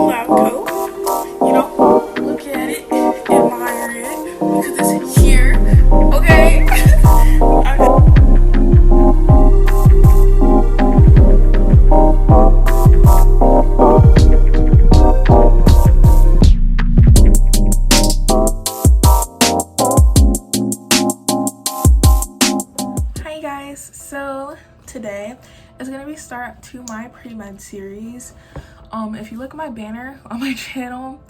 lab coat. You know, look at it, admire it, because it's here, okay? Hi guys, so today is gonna be start to my pre-med series. If you look at my banner on my channel,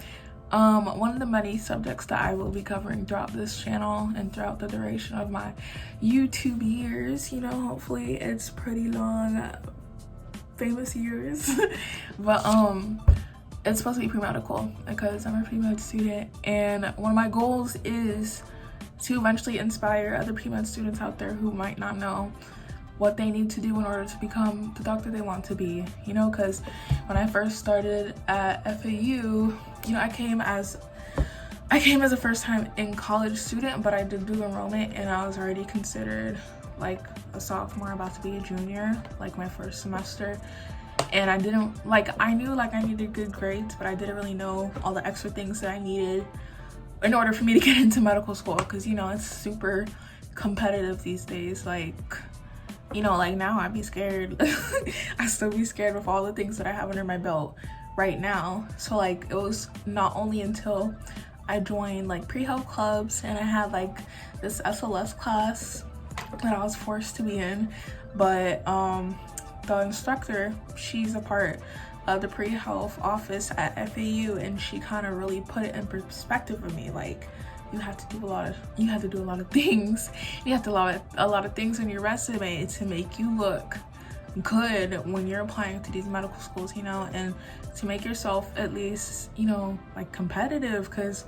one of the many subjects that I will be covering throughout this channel and throughout the duration of my YouTube years, you know, hopefully it's pretty long, famous years, but it's supposed to be pre-medical because I'm a pre-med student, and one of my goals is to eventually inspire other pre-med students out there who might not know what they need to do in order to become the doctor they want to be, you know, because when I first started at FAU, you know, I came as a first-time in college student, but I did do enrollment and I was already considered like a sophomore, about to be a junior, like my first semester. And I didn't, like, I knew like I needed good grades, but I didn't really know all the extra things that I needed in order for me to get into medical school, because, you know, it's super competitive these days. Like, you know, like now I'd be scared. I still be scared with all the things that I have under my belt right now. So like, it was not only until I joined like pre-health clubs and I had like this SLS class that I was forced to be in, but the instructor, she's a part of the pre-health office at FAU, and she kind of really put it in perspective for me. Like, you have to do a lot of things. You have to a lot of things in your resume to make you look good when you're applying to these medical schools, you know, and to make yourself at least, you know, like competitive, because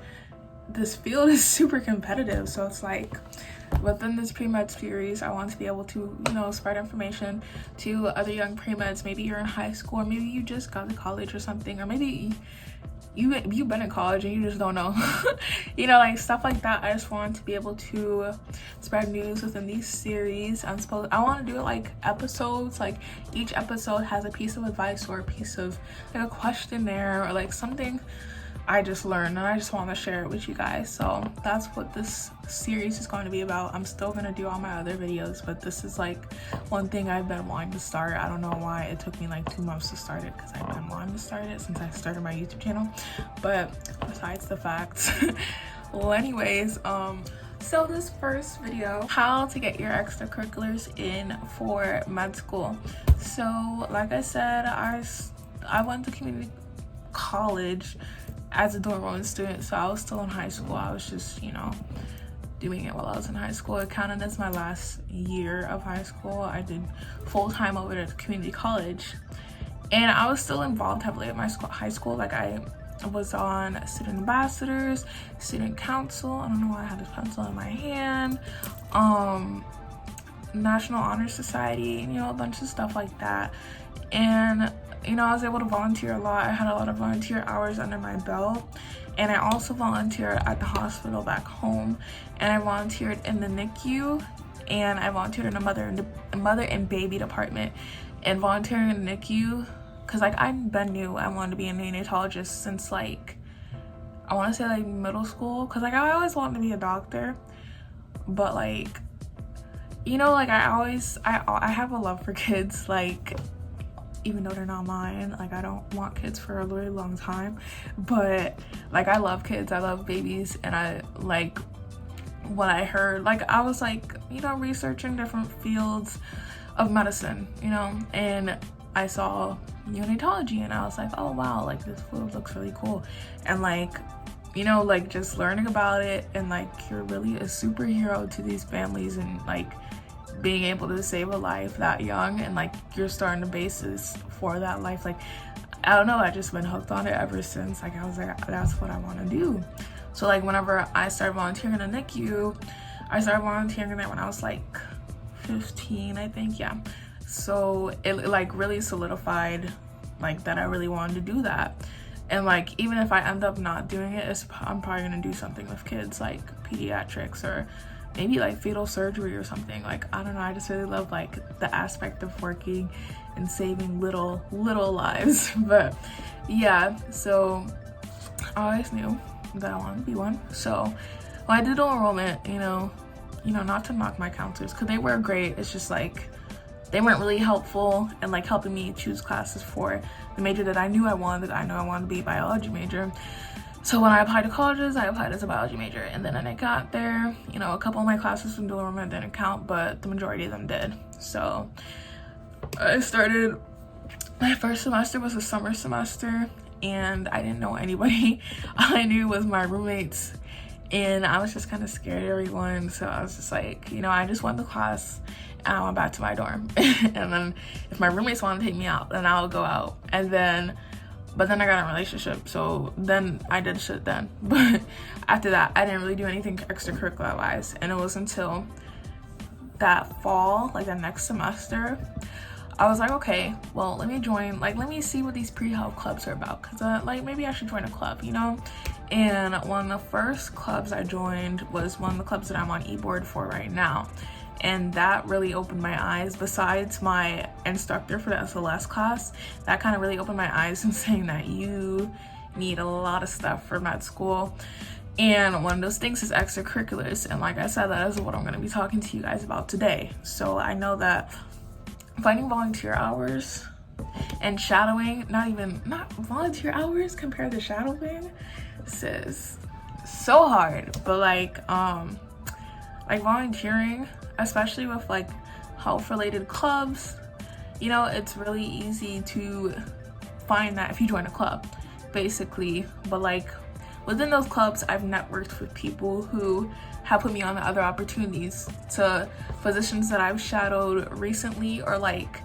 this field is super competitive. So it's like, within this pre-med series, I want to be able to, you know, spread information to other young pre-meds. Maybe you're in high school, or maybe you just got to college or something, or maybe you've been in college and you just don't know. You know, like stuff like that. I just want to be able to spread news within these series. I want to do it like episodes, like each episode has a piece of advice or a piece of like a questionnaire or like something I just learned, and I just want to share it with you guys. So that's what this series is going to be about. I'm still going to do all my other videos, but this is like one thing I've been wanting to start. I don't know why it took me like 2 months to start it, because I've been wanting to start it since I started my YouTube channel. But besides the facts, well, anyways, so this first video, how to get your extracurriculars in for med school. So like I said, I went to community college as a dual enrollment student, so I was still in high school. I was just, you know, doing it while I was in high school. It counted as my last year of high school. I did full-time over at community college, and I was still involved heavily at my high school. Like, I was on student ambassadors, student council, I don't know why I had this pencil in my hand, National Honor Society, you know, a bunch of stuff like that. And you know, I was able to volunteer a lot. I had a lot of volunteer hours under my belt, and I also volunteered at the hospital back home, and I volunteered in the NICU, and I volunteered in the mother and baby department. And volunteering in the NICU, because like I've been new, I wanted to be a neonatologist since like, I want to say like middle school, because like I always wanted to be a doctor, but like, you know, like I have a love for kids, like, even though they're not mine. Like, I don't want kids for a really long time, but like I love kids, I love babies. And I like, when I heard, like, I was like, you know, researching different fields of medicine, you know, and I saw neonatology, and I was like, oh wow, like this field looks really cool. And like, you know, like just learning about it, and like you're really a superhero to these families, and like being able to save a life that young, and like you're starting the basis for that life. Like, I don't know, I just been hooked on it ever since. Like, I was like, that's what I want to do. So like, whenever I started volunteering in the NICU, I started volunteering there when I was like 15, I think, yeah. So it like really solidified like that I really wanted to do that. And like, even if I end up not doing it, I'm probably gonna do something with kids, like pediatrics, or maybe like fetal surgery or something. Like, I don't know, I just really love like the aspect of working and saving little lives. But yeah, so I always knew that I wanted to be one. So when I did dual enrollment, you know, not to knock my counselors, because they were great. It's just like they weren't really helpful in like helping me choose classes for the major that I knew I wanted. I know I wanted to be a biology major. So when I applied to colleges, I applied as a biology major, and then when I got there, you know, a couple of my classes from dual enrollment didn't count, but the majority of them did. So I started, my first semester was a summer semester, and I didn't know anybody. All I knew was my roommates, and I was just kind of scared of everyone. So I was just like, you know, I just went to class and I went back to my dorm. And then if my roommates want to take me out, then I'll go out. But then I got in a relationship, so then I did shit then. But after that, I didn't really do anything extracurricular wise. And it was until that fall, like the next semester, I was like, okay, well, let me join, like, let me see what these pre-health clubs are about, because like maybe I should join a club, you know? And one of the first clubs I joined was one of the clubs that I'm on e-board for right now. And that really opened my eyes. Besides my instructor for the SLS class, that kind of really opened my eyes in saying that you need a lot of stuff for med school. And one of those things is extracurriculars. And like I said, that is what I'm going to be talking to you guys about today. So I know that finding volunteer hours and shadowing, not volunteer hours compared to shadowing, sis, so hard. But like volunteering, especially with like health related clubs, you know, it's really easy to find that if you join a club, basically. But like within those clubs, I've networked with people who have put me on to other opportunities, to physicians that I've shadowed recently, or like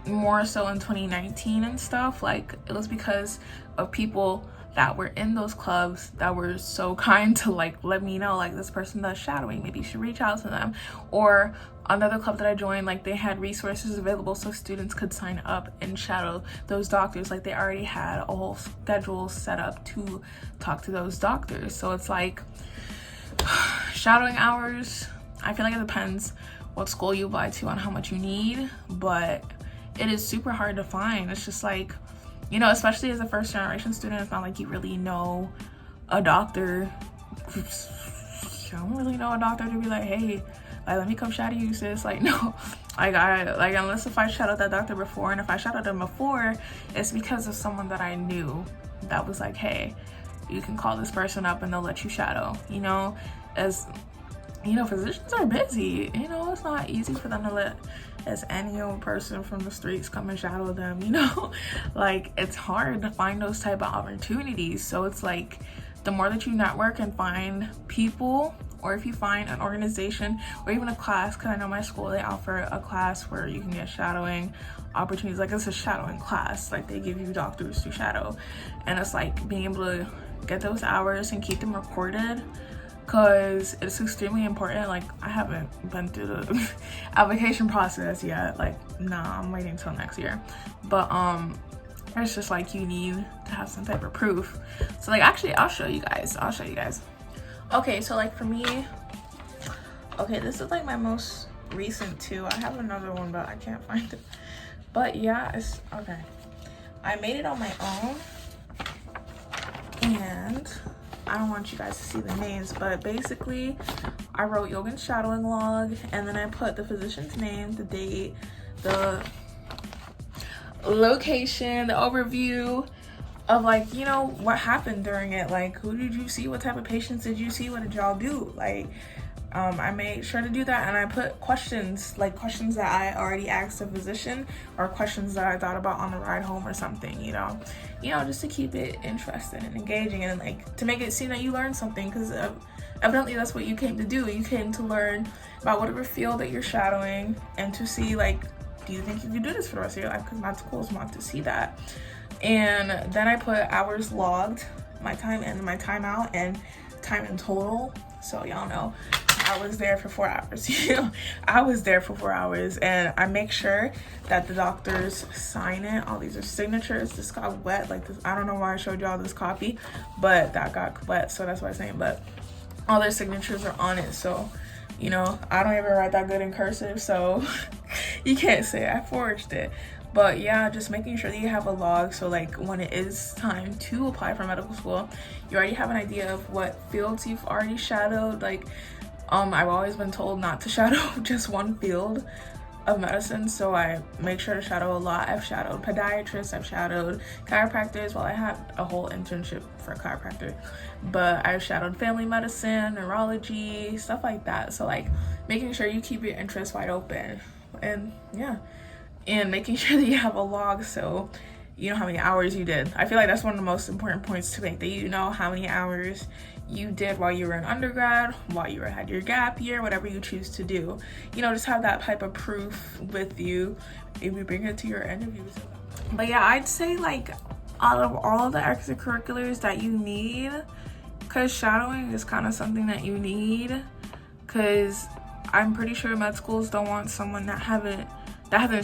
more so in 2019 and stuff. Like it was because of people that were in those clubs that were so kind to like let me know, like, this person does shadowing, maybe you should reach out to them. Or another club that I joined, like they had resources available so students could sign up and shadow those doctors. Like they already had a whole schedule set up to talk to those doctors. So it's like shadowing hours, I feel like it depends what school you apply to on how much you need, but it is super hard to find. It's just like, you know, especially as a first generation student, it's not like you really know a doctor. You don't really know a doctor to be like, hey, like, let me come shadow you, sis. Like, no, unless if I shadowed that doctor before, and if I shadowed them before, it's because of someone that I knew that was like, hey, you can call this person up and they'll let you shadow. You know, as you know, physicians are busy. You know, it's not easy for them to let as any old person from the streets come and shadow them, you know? Like, it's hard to find those type of opportunities. So it's like, the more that you network and find people, or if you find an organization or even a class, because I know my school, they offer a class where you can get shadowing opportunities. Like, it's a shadowing class, like they give you doctors to shadow, and it's like being able to get those hours and keep them recorded, because it's extremely important. Like, I haven't been through the application process yet. Like, nah, I'm waiting until next year. But it's just like, you need to have some type of proof. So like, actually, I'll show you guys. Okay, so like for me, okay, this is like my most recent two. I have another one, but I can't find it. But yeah, it's okay. I made it on my own, and I don't want you guys to see the names, but basically I wrote yoga and shadowing log, and then I put the physician's name, the date, the location, the overview of, like, you know, what happened during it. Like, who did you see? What type of patients did you see? What did y'all do? Like, I made sure to do that, and I put questions, like questions that I already asked a physician, or questions that I thought about on the ride home or something, you know, just to keep it interesting and engaging, and like to make it seem that you learned something, because evidently that's what you came to do. You came to learn about whatever field that you're shadowing, and to see, like, do you think you can do this for the rest of your life? Because med schools want to see that. And then I put hours logged, my time in, my time out, and time in total. So y'all know I was there for 4 hours. You know, I was there for 4 hours, and I make sure that the doctors sign it. All these are signatures. This got wet, like this. I don't know why I showed y'all this copy, but that got wet, so that's why I'm saying. But all their signatures are on it, so, you know, I don't even write that good in cursive, so you can't say I forged it. But yeah, just making sure that you have a log, so like when it is time to apply for medical school, you already have an idea of what fields you've already shadowed. Like I've always been told not to shadow just one field of medicine, so I make sure to shadow a lot. I've shadowed podiatrists, I've shadowed chiropractors. Well, I had a whole internship for chiropractor, but I've shadowed family medicine, neurology, stuff like that. So like making sure you keep your interests wide open, and yeah, and making sure that you have a log so you know how many hours you did. I feel like that's one of the most important points to make, that you know how many hours you did while you were in undergrad, while you had your gap year, whatever you choose to do. You know, just have that type of proof with you if you bring it to your interviews. But yeah, I'd say like out of all of the extracurriculars that you need, because shadowing is kind of something that you need, because I'm pretty sure med schools don't want someone that hasn't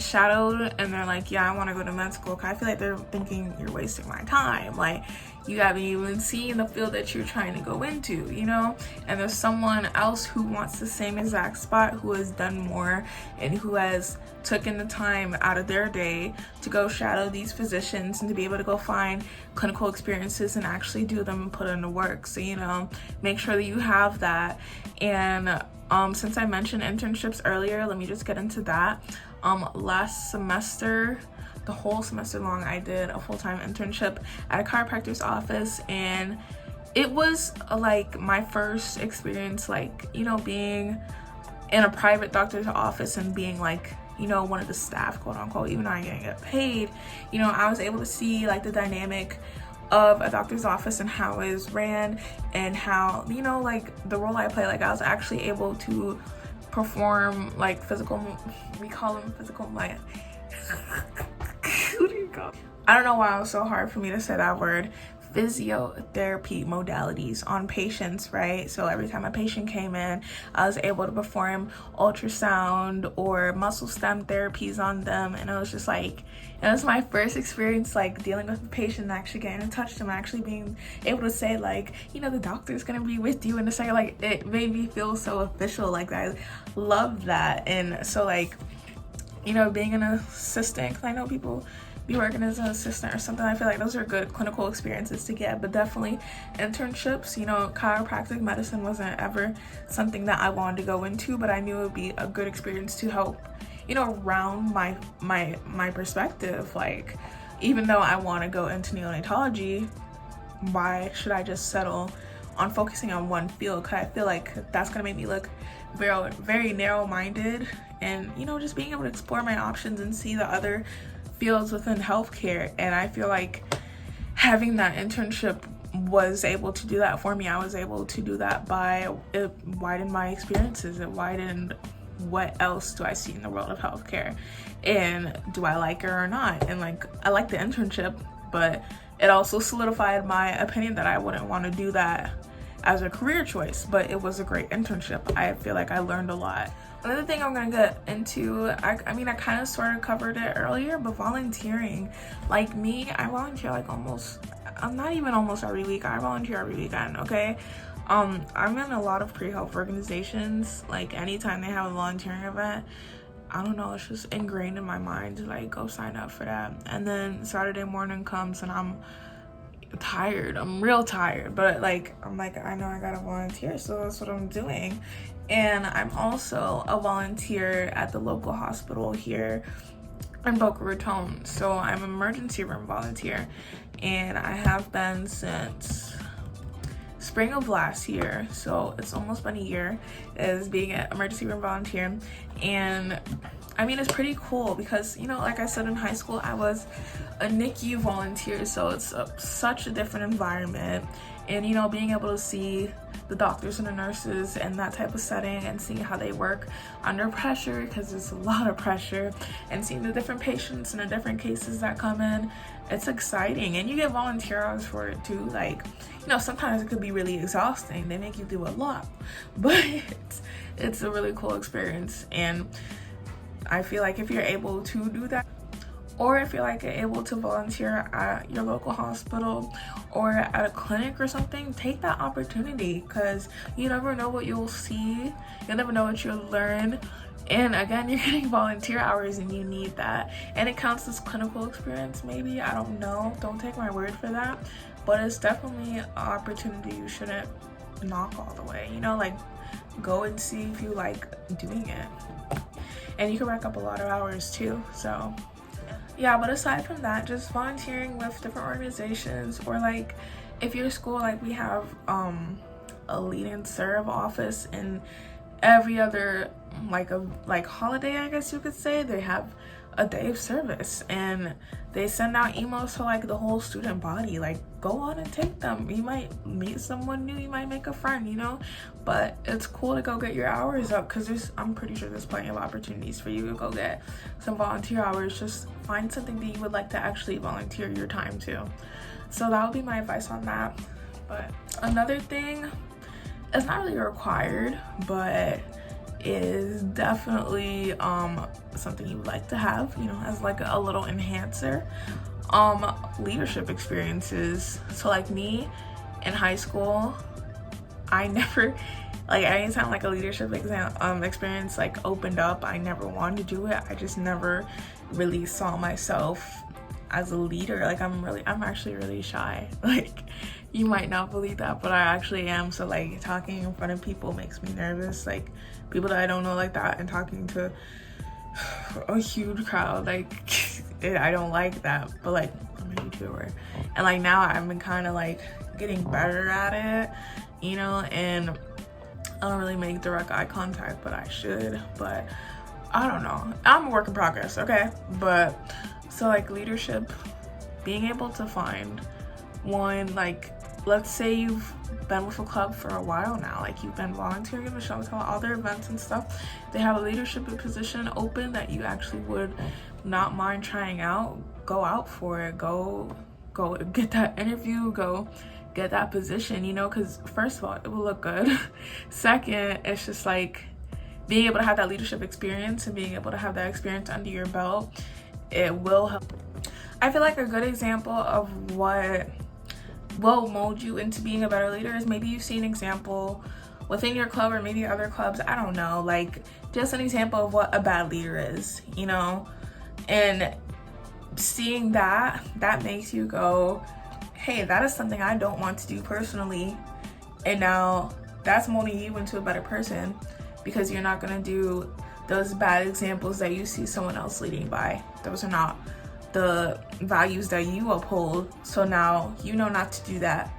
shadowed and they're like, yeah, I want to go to med school. Cause I feel like they're thinking you're wasting my time. Like, you haven't even seen the field that you're trying to go into, you know? And there's someone else who wants the same exact spot, who has done more and who has taken the time out of their day to go shadow these physicians and to be able to go find clinical experiences and actually do them and put in the work. So, you know, make sure that you have that. And since I mentioned internships earlier, let me just get into that. Last semester, the whole semester long, I did a full-time internship at a chiropractor's office, and it was like my first experience, like, you know, being in a private doctor's office and being like, you know, one of the staff, quote unquote. Even though I didn't get paid, you know, I was able to see like the dynamic of a doctor's office and how it is ran, and how, you know, like the role I play, like I was actually able to perform like physical, we call them physical, like what do you call? I don't know why it was so hard for me to say that word. Physiotherapy modalities on patients, right? So every time a patient came in, I was able to perform ultrasound or muscle stem therapies on them, and it was just like, it was my first experience like dealing with a patient and actually getting in touch with them, actually being able to say like, you know, the doctor's gonna be with you in a second. Like, it made me feel so official. Like, I love that. And so like, you know, being an assistant, because I know people be working as an assistant or something, I feel like those are good clinical experiences to get. But definitely internships, you know, chiropractic medicine wasn't ever something that I wanted to go into, but I knew it would be a good experience to help, you know, round my perspective. Like, even though I want to go into neonatology, why should I just settle on focusing on one field? Because I feel like that's gonna make me look very, very narrow-minded, and, you know, just being able to explore my options and see the other fields within healthcare. And I feel like having that internship was able to do that for me. I was able to do that by, it widened my experiences. It widened what else do I see in the world of healthcare, and do I like it or not. And like, I like the internship, but it also solidified my opinion that I wouldn't want to do that as a career choice. But it was a great internship. I feel like I learned a lot. Another thing I'm gonna get into, I mean, I kind of sort of covered it earlier, but volunteering. Like me, I volunteer like not even almost every week. I volunteer every weekend, okay? I'm in a lot of pre-health organizations. Like, anytime they have a volunteering event, I don't know, it's just ingrained in my mind to like go sign up for that. And then Saturday morning comes and I'm tired. I'm real tired, but like, I'm like, I know I gotta volunteer, so that's what I'm doing. And I'm also a volunteer at the local hospital here in Boca Raton. So I'm an emergency room volunteer, and I have been since spring of last year. So it's almost been a year as being an emergency room volunteer. And I mean, it's pretty cool because, you know, like I said, in high school, I was a NICU volunteer. So it's such a different environment. And, you know, being able to see the doctors and the nurses in that type of setting and seeing how they work under pressure, because there's a lot of pressure, and seeing the different patients and the different cases that come in, it's exciting. And you get volunteer hours for it too. Like, you know, sometimes it could be really exhausting. They make you do a lot, but it's a really cool experience. And I feel like if you're able to do that, or if you're like able to volunteer at your local hospital or at a clinic or something, take that opportunity, because you never know what you'll see, you'll never know what you'll learn. And again, you're getting volunteer hours and you need that. And it counts as clinical experience, maybe. I don't know. Don't take my word for that. But it's definitely an opportunity you shouldn't knock all the way. You know, like, go and see if you like doing it. And you can rack up a lot of hours too. So yeah, but aside from that, just volunteering with different organizations, or like if your school, like we have a lead and serve office, and every other like holiday, I guess you could say, they have a day of service and they send out emails to like the whole student body, like go on and take them. You might meet someone new, you might make a friend, you know, but it's cool to go get your hours up, because I'm pretty sure there's plenty of opportunities for you to go get some volunteer hours. Just find something that you would like to actually volunteer your time to. So that would be my advice on that. But another thing, it's not really required, but is definitely something you would like to have, you know, as like a little enhancer, leadership experiences. So like me in high school, I never, like anytime like a leadership experience like opened up, I never wanted to do it. I just never really saw myself as a leader. Like I'm actually really shy. Like, you might not believe that, but I actually am. So like talking in front of people makes me nervous, like people that I don't know like that, and talking to a huge crowd, like I don't like that. But like, I'm a YouTuber, and like now I've been kind of like getting better at it, you know, and I don't really make direct eye contact, but I should. But I don't know, I'm a work in progress, okay? But so like leadership, being able to find one, like let's say you've been with a club for a while now, like you've been volunteering in the show, all their events and stuff, they have a leadership position open that you actually would not mind trying out. Go out for it, go get that interview, go get that position, you know, because first of all, it will look good. Second, it's just like being able to have that leadership experience and being able to have that experience under your belt, it will help. I feel like a good example of what will mold you into being a better leader is maybe you've seen an example within your club or maybe other clubs, I don't know, like just an example of what a bad leader is, you know, and seeing that makes you go, hey, that is something I don't want to do personally. And now that's molding you into a better person, because you're not going to do those bad examples that you see someone else leading by. Those are not the values that you uphold. So now you know not to do that,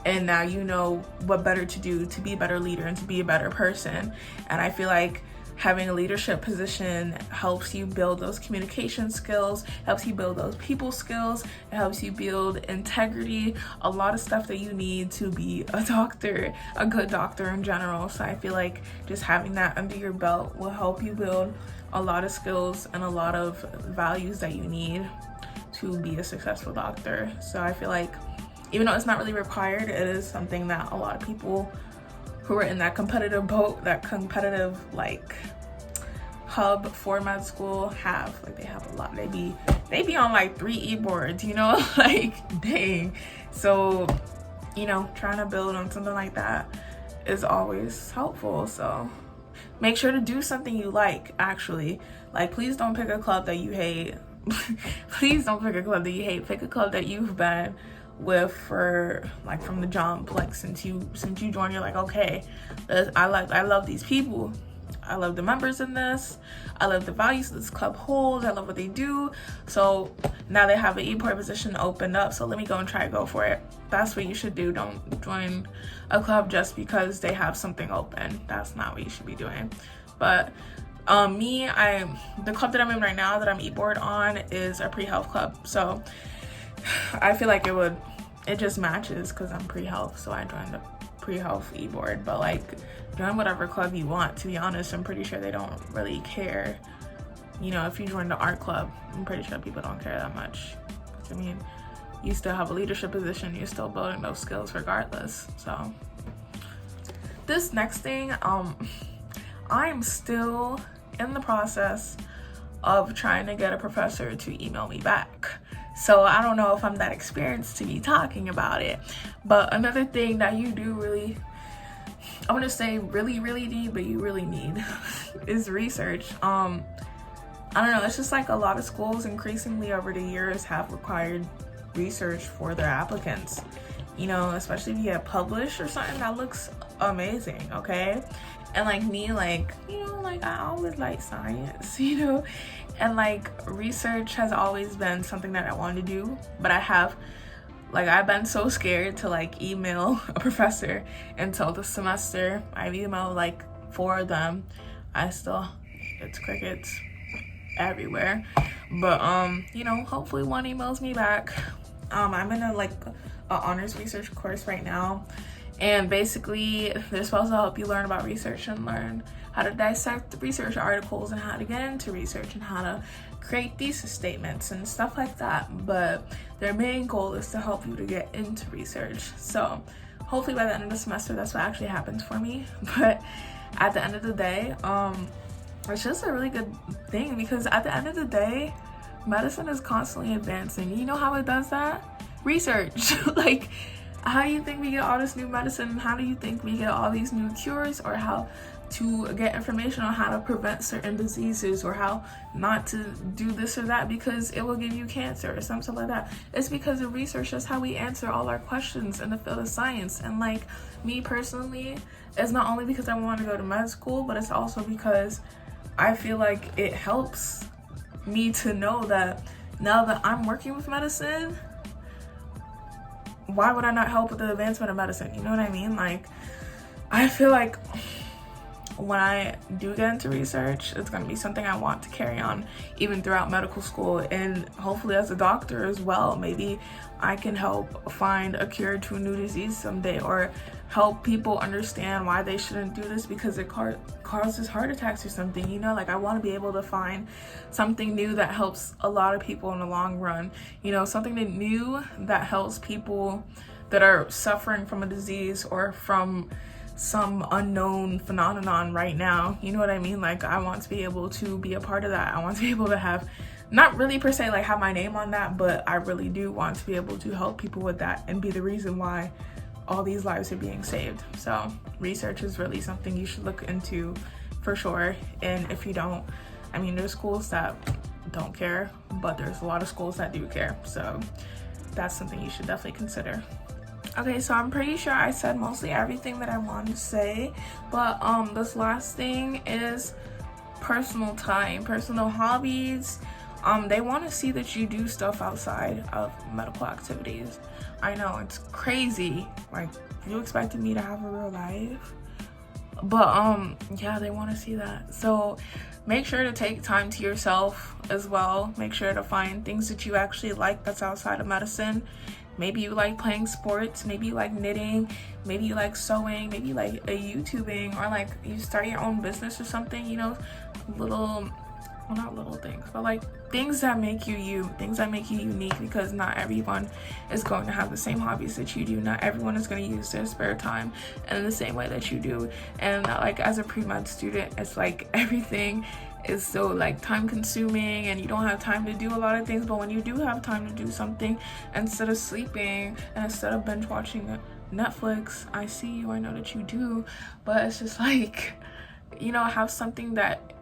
and now you know what better to do to be a better leader and to be a better person. And I feel like having a leadership position helps you build those communication skills, helps you build those people skills, it helps you build integrity, a lot of stuff that you need to be a doctor, a good doctor in general. So I feel like just having that under your belt will help you build a lot of skills and a lot of values that you need to be a successful doctor. So I feel like even though it's not really required, it is something that a lot of people who are in that competitive boat, that competitive like hub for med school have. Like they have a lot, they be on like 3 e-boards, you know, like dang. So, you know, trying to build on something like that is always helpful. So make sure to do something you like, actually. Like, please don't pick a club that you hate. Please don't pick a club that you hate. Pick a club that you've been with for like from the jump, like since you joined. You're like, okay, I love these people, I love the members in this, I love the values this club holds, I love what they do. So now they have an e-board position opened up, so let me go and try to go for it. That's what you should do. Don't join a club just because they have something open. That's not what you should be doing. But the club that I'm in right now, that I'm e-board on, is a pre-health club. So I feel like it just matches because I'm pre-health, so I joined the pre-health e-board. But like, join whatever club you want. To be honest, I'm pretty sure they don't really care. You know, if you join the art club, I'm pretty sure people don't care that much. I mean, you still have a leadership position, you're still building those skills regardless. So this next thing, I'm still in the process of trying to get a professor to email me back. So I don't know if I'm that experienced to be talking about it. But another thing that you do really I want to say really need, but you really need is research. I don't know, it's just like a lot of schools increasingly over the years have required research for their applicants, you know, especially if you get published or something that looks amazing, okay? And like me, like, you know, like I always like science, you know, and like research has always been something that I wanted to do, but I've been so scared to like email a professor until the semester. I've emailed like 4 of them. It's crickets everywhere. But you know, hopefully one emails me back. I'm in a honors research course right now. And basically they're supposed to help you learn about research and learn how to dissect research articles and how to get into research and how to create thesis statements and stuff like that. But their main goal is to help you to get into research. So hopefully by the end of the semester, that's what actually happens for me. But at the end of the day, it's just a really good thing, because at the end of the day, medicine is constantly advancing. You know how it does that? Research. Like, how do you think we get all this new medicine? How do you think we get all these new cures, or how to get information on how to prevent certain diseases, or how not to do this or that because it will give you cancer or something like that? It's because of research. That's how we answer all our questions in the field of science. And like me personally, it's not only because I want to go to med school, but it's also because I feel like it helps me to know that now that I'm working with medicine, why would I not help with the advancement of medicine? You know what I mean? Like, I feel like when I do get into research, it's going to be something I want to carry on even throughout medical school, and hopefully as a doctor as well. Maybe I can help find a cure to a new disease someday, or help people understand why they shouldn't do this because it causes heart attacks or something, you know? Like, I want to be able to find something new that helps a lot of people in the long run, you know, something new that helps people that are suffering from a disease or from some unknown phenomenon right now, you know what I mean? Like, I want to be able to be a part of that. I want to be able to have, not really per se like have my name on that, but I really do want to be able to help people with that and be the reason why all these lives are being saved. So research is really something you should look into for sure. And if you don't, I mean, there's schools that don't care, but there's a lot of schools that do care. So that's something you should definitely consider. Okay, so I'm pretty sure I said mostly everything that I wanted to say, but this last thing is personal time, personal hobbies. They want to see that you do stuff outside of medical activities. I know it's crazy, like you expected me to have a real life, but yeah, they want to see that. So make sure to take time to yourself as well. Make sure to find things that you actually like that's outside of medicine. Maybe you like playing sports, maybe you like knitting, maybe you like sewing, maybe you like YouTubing, or like you start your own business or something, you know, not little things, but like things that make you you, things that make you unique, because not everyone is going to have the same hobbies that you do. Not everyone is going to use their spare time in the same way that you do. And like as a pre-med student, it's like everything is so like time consuming and you don't have time to do a lot of things. But when you do have time to do something, instead of sleeping and instead of binge watching Netflix, I see you, I know that you do, but it's just like, you know, have something that,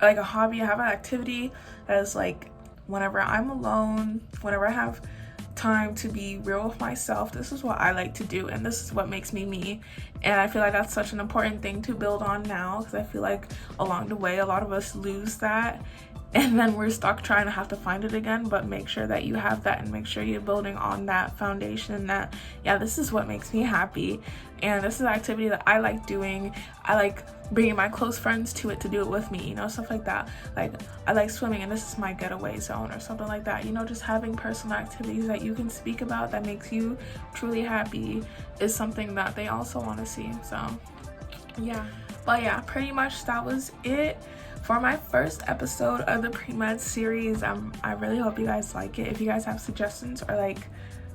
like a hobby, have an activity that is like, whenever I'm alone, whenever I have time to be real with myself, this is what I like to do, and this is what makes me me. And I feel like that's such an important thing to build on now, because I feel like along the way a lot of us lose that, and then we're stuck trying to have to find it again. But make sure that you have that, and make sure you're building on that foundation that, yeah, this is what makes me happy, and this is an activity that I like doing. I like bringing my close friends to it to do it with me, you know, stuff like that. Like, I like swimming and this is my getaway zone or something like that, you know. Just having personal activities that you can speak about that makes you truly happy is something that they also want to see. So yeah, but yeah, pretty much that was it for my first episode of the pre-med series. I really hope you guys like it. If you guys have suggestions or like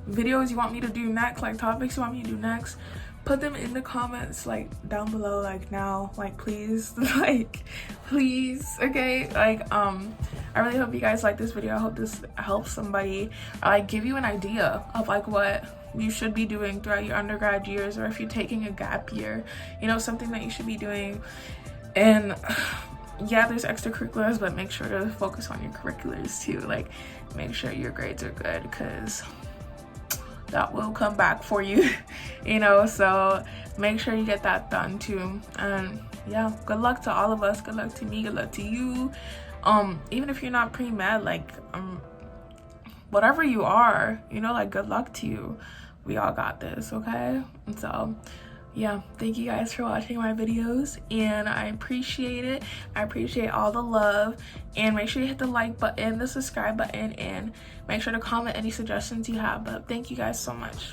videos you want me to do next, like topics you want me to do next, put them in the comments, like down below, like now, like please, like please, okay? Like I really hope you guys like this video. I hope this helps somebody, like give you an idea of like what you should be doing throughout your undergrad years, or if you're taking a gap year, you know, something that you should be doing. And yeah, there's extracurriculars, but make sure to focus on your curriculars too. Like, make sure your grades are good, because that will come back for you, you know. So make sure you get that done too. And yeah, good luck to all of us. Good luck to me, good luck to you. Even if you're not pre-med, like whatever you are, you know, like, good luck to you. We all got this, okay? And so yeah, thank you guys for watching my videos, and I appreciate it. I appreciate all the love, and make sure you hit the like button, the subscribe button, and make sure to comment any suggestions you have. But thank you guys so much.